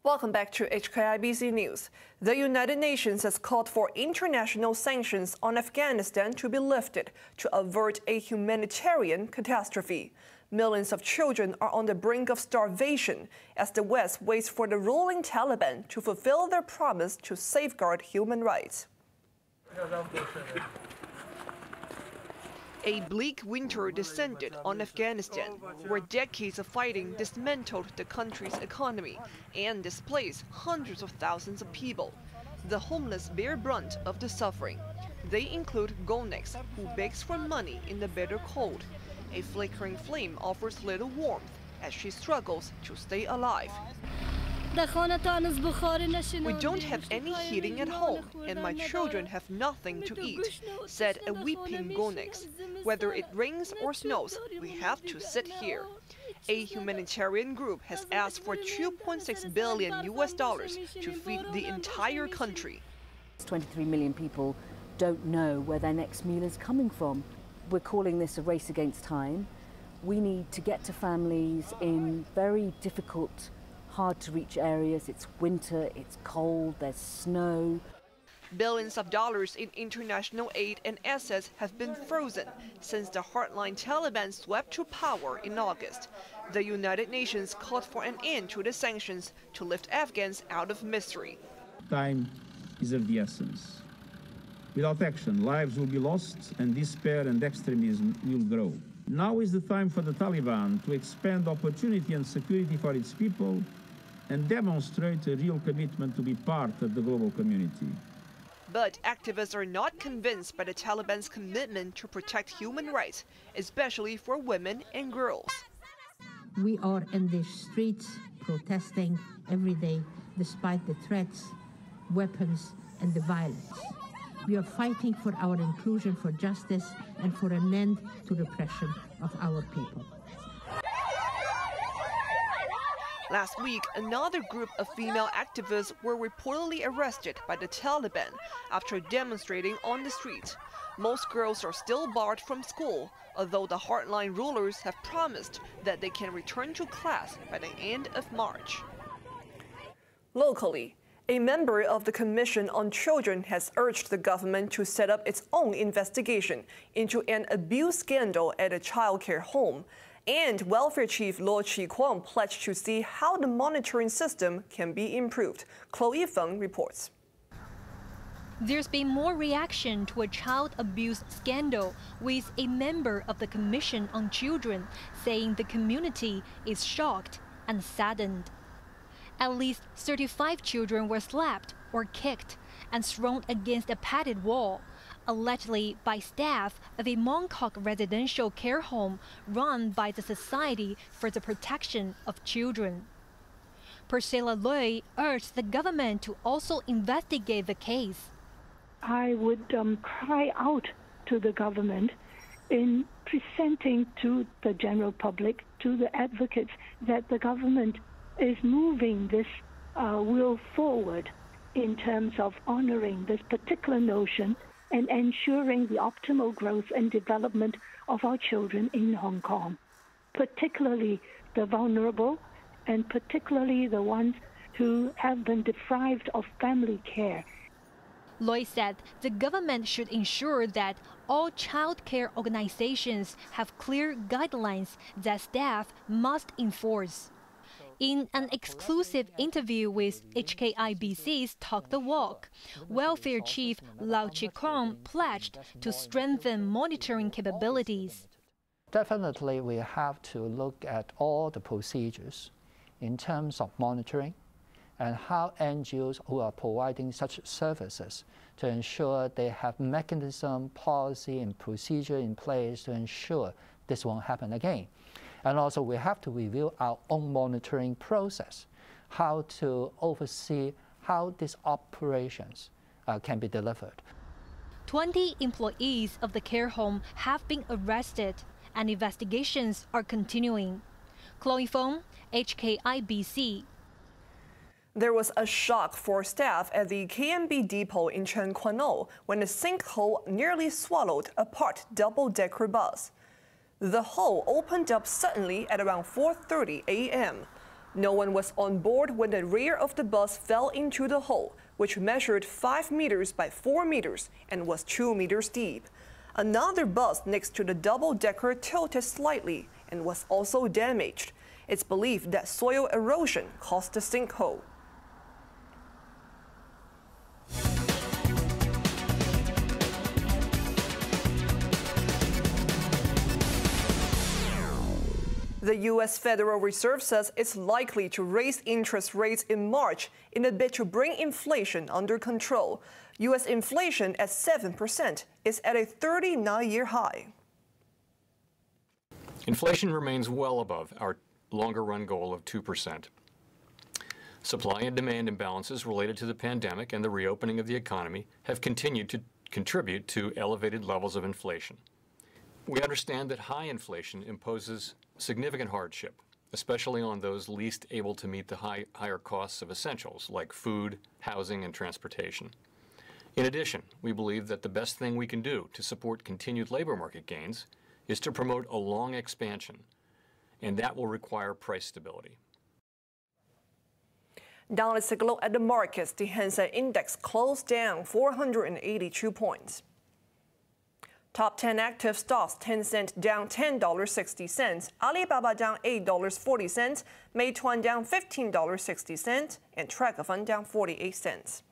Welcome back to HKIBC News. The United Nations has called for international sanctions on Afghanistan to be lifted to avert a humanitarian catastrophe. Millions of children are on the brink of starvation as the West waits for the ruling Taliban to fulfill their promise to safeguard human rights. A bleak winter descended on Afghanistan, where decades of fighting dismantled the country's economy and displaced hundreds of thousands of people. The homeless bear brunt of the suffering. They include Gonix, who begs for money in the bitter cold. A flickering flame offers little warmth as she struggles to stay alive. We don't have any heating at home, and my children have nothing to eat, said a weeping Gonix. Whether it rains or snows, we have to sit here. A humanitarian group has asked for $2.6 billion to feed the entire country. 23 million people don't know where their next meal is coming from. We're calling this a race against time. We need to get to families in very difficult, hard-to-reach areas. It's winter, it's cold, there's snow. Billions of dollars in international aid and assets have been frozen since the hardline Taliban swept to power in August. The United Nations called for an end to the sanctions to lift Afghans out of misery. Time is of the essence. Without action, lives will be lost and despair and extremism will grow. Now is the time for the Taliban to expand opportunity and security for its people and demonstrate a real commitment to be part of the global community. But activists are not convinced by the Taliban's commitment to protect human rights, especially for women and girls. We are in the streets protesting every day, despite the threats, weapons, and the violence. We are fighting for our inclusion, for justice, and for an end to repression of our people. Last week, another group of female activists were reportedly arrested by the Taliban after demonstrating on the street. Most girls are still barred from school, although the hardline rulers have promised that they can return to class by the end of March. Locally, a member of the Commission on Children has urged the government to set up its own investigation into an abuse scandal at a childcare home. And Welfare Chief Luo Chi-kwang pledged to see how the monitoring system can be improved. Chloe Feng reports. There's been more reaction to a child abuse scandal, with a member of the Commission on Children saying the community is shocked and saddened. At least 35 children were slapped or kicked and thrown against a padded wall, allegedly by staff of a Mongkok residential care home run by the Society for the Protection of Children. Priscilla Lui urged the government to also investigate the case. I would cry out to the government in presenting to the general public, to the advocates, that the government is moving this will forward in terms of honoring this particular notion and ensuring the optimal growth and development of our children in Hong Kong, particularly the vulnerable and particularly the ones who have been deprived of family care. Loy said the government should ensure that all child care organizations have clear guidelines that staff must enforce. In an exclusive interview with HKIBC's Talk the Walk, Welfare Chief Luo Chi-kwang pledged to strengthen monitoring capabilities. Definitely, we have to look at all the procedures in terms of monitoring and how NGOs who are providing such services to ensure they have mechanism, policy, and procedure in place to ensure this won't happen again. And also we have to review our own monitoring process, how to oversee how these operations can be delivered. 20 employees of the care home have been arrested and investigations are continuing. Chloe Feng, HKIBC. There was a shock for staff at the KMB depot in Chen Kwano when a sinkhole nearly swallowed a parked double-decker bus. The hole opened up suddenly at around 4:30 a.m. No one was on board when the rear of the bus fell into the hole, which measured 5 meters by 4 meters and was 2 meters deep. Another bus next to the double-decker tilted slightly and was also damaged. It's believed that soil erosion caused the sinkhole. The U.S. Federal Reserve says it's likely to raise interest rates in March in a bid to bring inflation under control. U.S. inflation at 7% is at a 39-year high. Inflation remains well above our longer-run goal of 2%. Supply and demand imbalances related to the pandemic and the reopening of the economy have continued to contribute to elevated levels of inflation. We understand that high inflation imposes significant hardship, especially on those least able to meet the higher costs of essentials like food, housing, and transportation. In addition, we believe that the best thing we can do to support continued labor market gains is to promote a long expansion, and that will require price stability. Now let's take a look at the markets. The Hang Seng Index closed down 482 points. Top 10 active stocks: Tencent down $10.60, Alibaba down $8.40, Meituan down $15.60, and Trakafan down 48 cents.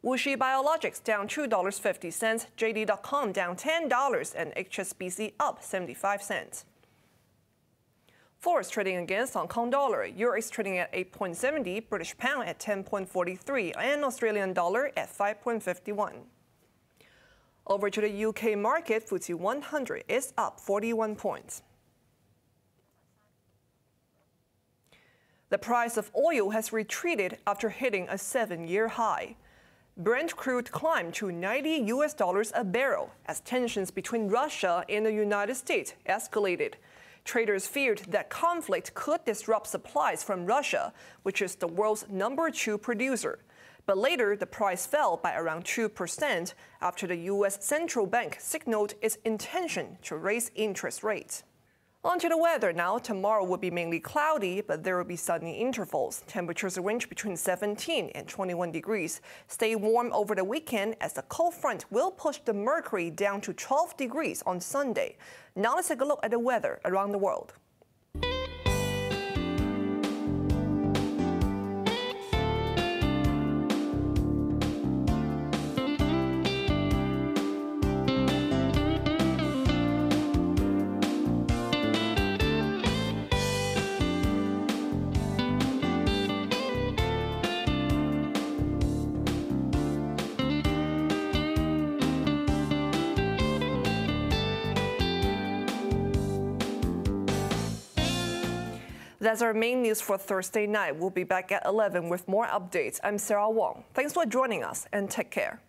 Wuxi Biologics down $2.50, JD.com down $10, and HSBC up 75 cents. Forex trading against Hong Kong dollar. Euro is trading at 8.70, British pound at 10.43, and Australian dollar at 5.51. Over to the UK market, FTSE 100 is up 41 points. The price of oil has retreated after hitting a 7-year high. Brent crude climbed to $90 a barrel as tensions between Russia and the United States escalated. Traders feared that conflict could disrupt supplies from Russia, which is the world's #2 producer. But later, the price fell by around 2% after the U.S. Central Bank signaled its intention to raise interest rates. On to the weather now. Tomorrow will be mainly cloudy, but there will be sunny intervals. Temperatures range between 17 and 21 degrees. Stay warm over the weekend as the cold front will push the mercury down to 12 degrees on Sunday. Now let's take a look at the weather around the world. That's our main news for Thursday night. We'll be back at 11 with more updates. I'm Sarah Wong. Thanks for joining us and take care.